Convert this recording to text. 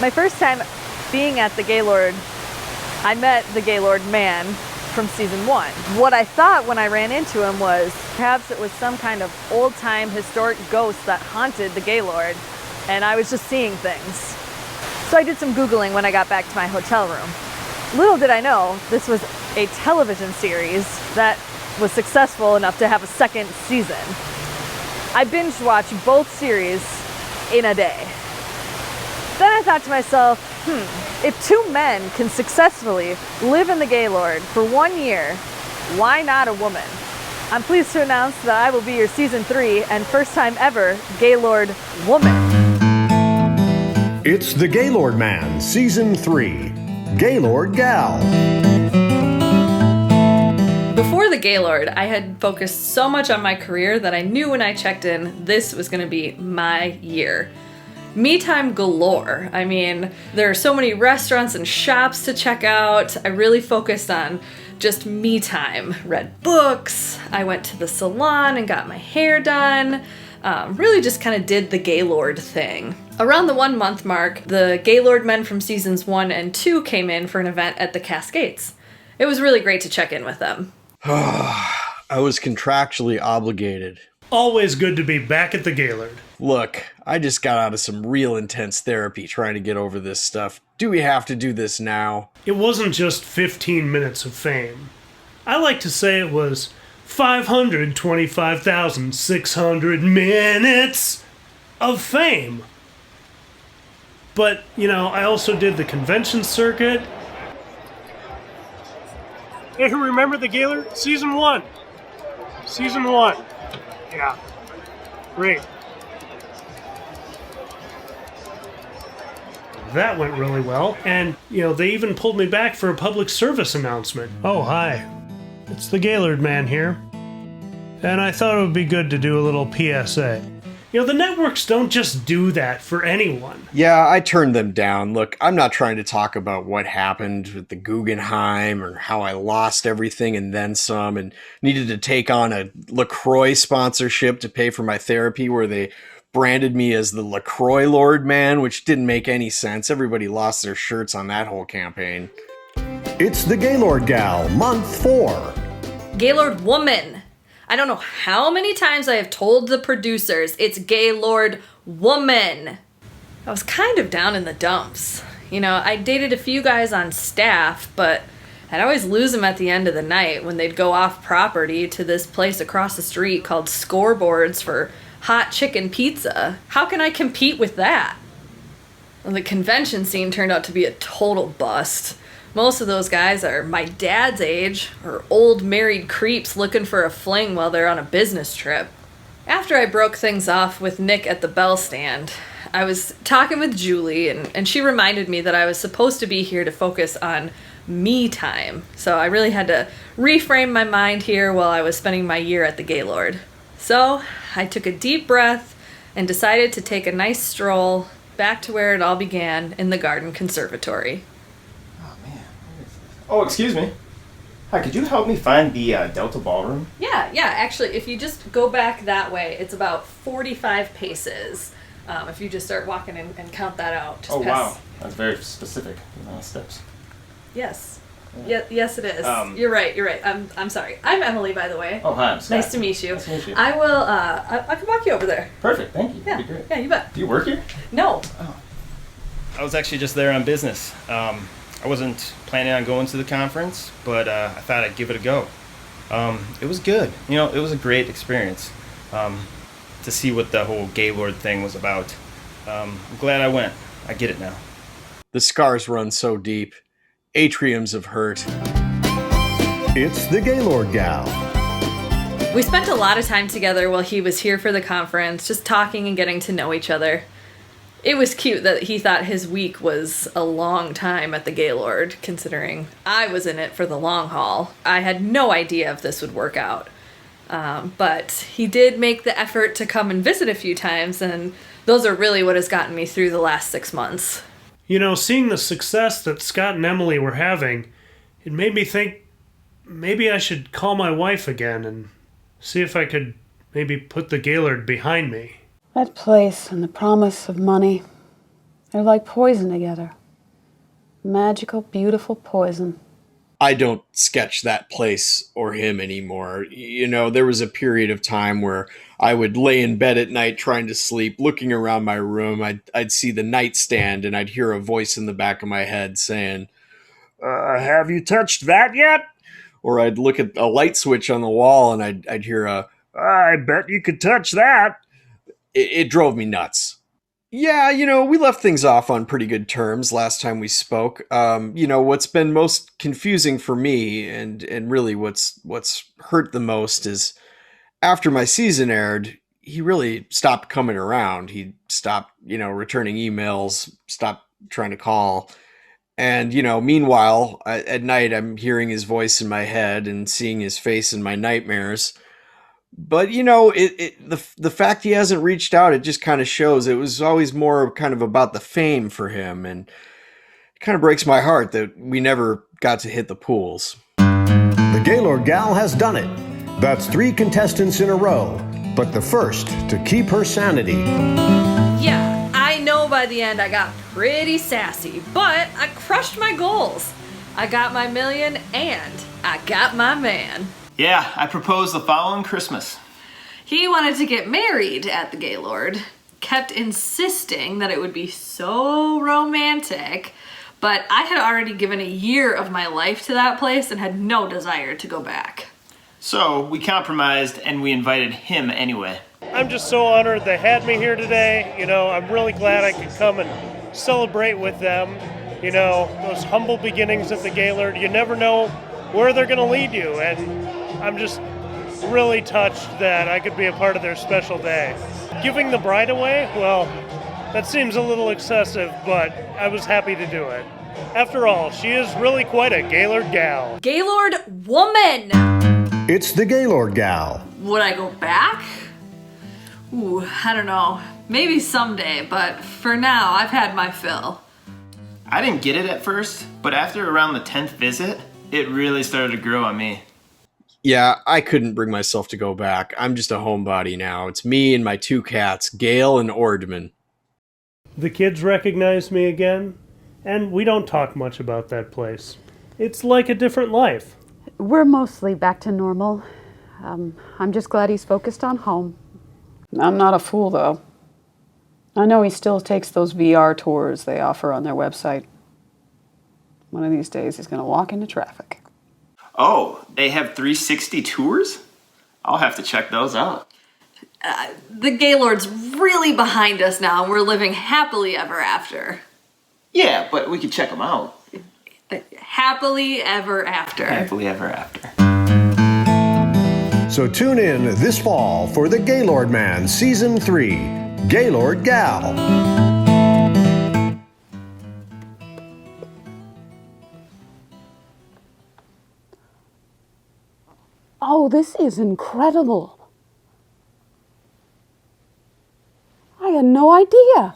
My first time being at the Gaylord, I met the Gaylord man from season 1. What I thought when I ran into him was perhaps it was some kind of old-time historic ghost that haunted the Gaylord, and I was just seeing things. So I did some Googling when I got back to my hotel room. Little did I know, this was a television series that was successful enough to have a second season. I binge watched both series in a day. Then I thought to myself, if 2 men can successfully live in the Gaylord for 1 year, why not a woman? I'm pleased to announce that I will be your season 3 and first time ever Gaylord woman. It's the Gaylordman, season 3, Gaylordgal. Before the Gaylord, I had focused so much on my career that I knew when I checked in, this was going to be my year. Me time galore. I mean, there are so many restaurants and shops to check out. I really focused on just me time. Read books, I went to the salon and got my hair done. Really just kind of did the Gaylord thing. Around the 1 month mark, the Gaylord men from seasons 1 and 2 came in for an event at the Cascades. It was really great to check in with them. I was contractually obligated. Always good to be back at the Gaylord. Look, I just got out of some real intense therapy trying to get over this stuff. Do we have to do this now? It wasn't just 15 minutes of fame. I like to say it was 525,600 minutes of fame. But, I also did the convention circuit. Hey, who remember the Gaylord? Season 1. Season 1. Yeah. Great. That went really well. And, they even pulled me back for a public service announcement. Oh, hi. It's the Gaylord man here. And I thought it would be good to do a little PSA. The networks don't just do that for anyone. Yeah, I turned them down. Look, I'm not trying to talk about what happened with the Guggenheim or how I lost everything and then some and needed to take on a LaCroix sponsorship to pay for my therapy where they branded me as the LaCroix Lord man, which didn't make any sense. Everybody lost their shirts on that whole campaign. It's the Gaylordgal, month 4. Gaylord woman. I don't know how many times I have told the producers it's Gaylord woman. I was kind of down in the dumps. I dated a few guys on staff, but I'd always lose them at the end of the night when they'd go off property to this place across the street called Scoreboards for hot chicken pizza. How can I compete with that? Well, the convention scene turned out to be a total bust. Most of those guys are my dad's age, or old married creeps looking for a fling while they're on a business trip. After I broke things off with Nick at the bell stand, I was talking with Julie, and she reminded me that I was supposed to be here to focus on me time. So I really had to reframe my mind here while I was spending my year at the Gaylord. So I took a deep breath and decided to take a nice stroll back to where it all began in the Garden Conservatory. Oh, excuse me. Hi, could you help me find the Delta Ballroom? Yeah, actually, if you just go back that way, it's about 45 paces. If you just start walking and count that out. Just wow. That's very specific. Steps. Yes. Yes, it is. You're right. I'm sorry. I'm Emily, by the way. Oh, hi, I'm Scott. Nice to meet you. Nice to meet you. I will, I can walk you over there. Perfect, thank you. Yeah. That'd be great. Yeah, you bet. Do you work here? No. Oh. I was actually just there on business. I wasn't planning on going to the conference, but I thought I'd give it a go. It was good. It was a great experience to see what the whole Gaylord thing was about. I'm glad I went. I get it now. The scars run so deep. Atriums of hurt. It's the Gaylordgal. We spent a lot of time together while he was here for the conference, just talking and getting to know each other. It was cute that he thought his week was a long time at the Gaylord, considering I was in it for the long haul. I had no idea if this would work out. But he did make the effort to come and visit a few times, and those are really what has gotten me through the last 6 months. Seeing the success that Scott and Emily were having, it made me think maybe I should call my wife again and see if I could maybe put the Gaylord behind me. That place and the promise of money, They're like poison together. Magical, beautiful poison. I don't sketch that place or him anymore. You know, there was a period of time where I would lay in bed at night trying to sleep, looking around my room. I'd see the nightstand and I'd hear a voice in the back of my head saying, have you touched that yet? Or I'd look at a light switch on the wall and I'd hear I bet you could touch that. It drove me nuts. Yeah, you know, we left things off on pretty good terms last time we spoke. You know, what's been most confusing for me and really what's hurt the most is after my season aired, he really stopped coming around. He stopped, you know, returning emails, stopped trying to call. And, you know, meanwhile, at night, I'm hearing his voice in my head and seeing his face in my nightmares. But, you know, the fact he hasn't reached out, it just kind of shows it was always more kind of about the fame for him. And it kind of breaks my heart that we never got to hit the pools. The Gaylordgal has done it. That's 3 contestants in a row, but the first to keep her sanity. Yeah, I know by the end I got pretty sassy, but I crushed my goals. I got my million and I got my man. Yeah, I proposed the following Christmas. He wanted to get married at the Gaylord, kept insisting that it would be so romantic, but I had already given a year of my life to that place and had no desire to go back. So we compromised and we invited him anyway. I'm just so honored they had me here today. You know, I'm really glad I could come and celebrate with them. You know, those humble beginnings at the Gaylord, you never know where they're going to lead you, and I'm just really touched that I could be a part of their special day. Giving the bride away? Well, that seems a little excessive, but I was happy to do it. After all, she is really quite a Gaylord gal. Gaylord woman! It's the Gaylordgal. Would I go back? Ooh, I don't know. Maybe someday, but for now, I've had my fill. I didn't get it at first, but after around the 10th visit, it really started to grow on me. Yeah, I couldn't bring myself to go back. I'm just a homebody now. It's me and my 2 cats, Gail and Ordman. The kids recognize me again, and we don't talk much about that place. It's like a different life. We're mostly back to normal. I'm just glad he's focused on home. I'm not a fool, though. I know he still takes those VR tours they offer on their website. One of these days he's going to walk into traffic. Oh, they have 360 tours? I'll have to check those out. The Gaylord's really behind us now, and we're living happily ever after. Yeah, but we could check them out. Happily ever after. Happily ever after. So tune in this fall for the Gaylordman Season 3, Gaylordgal. Oh, this is incredible. I had no idea.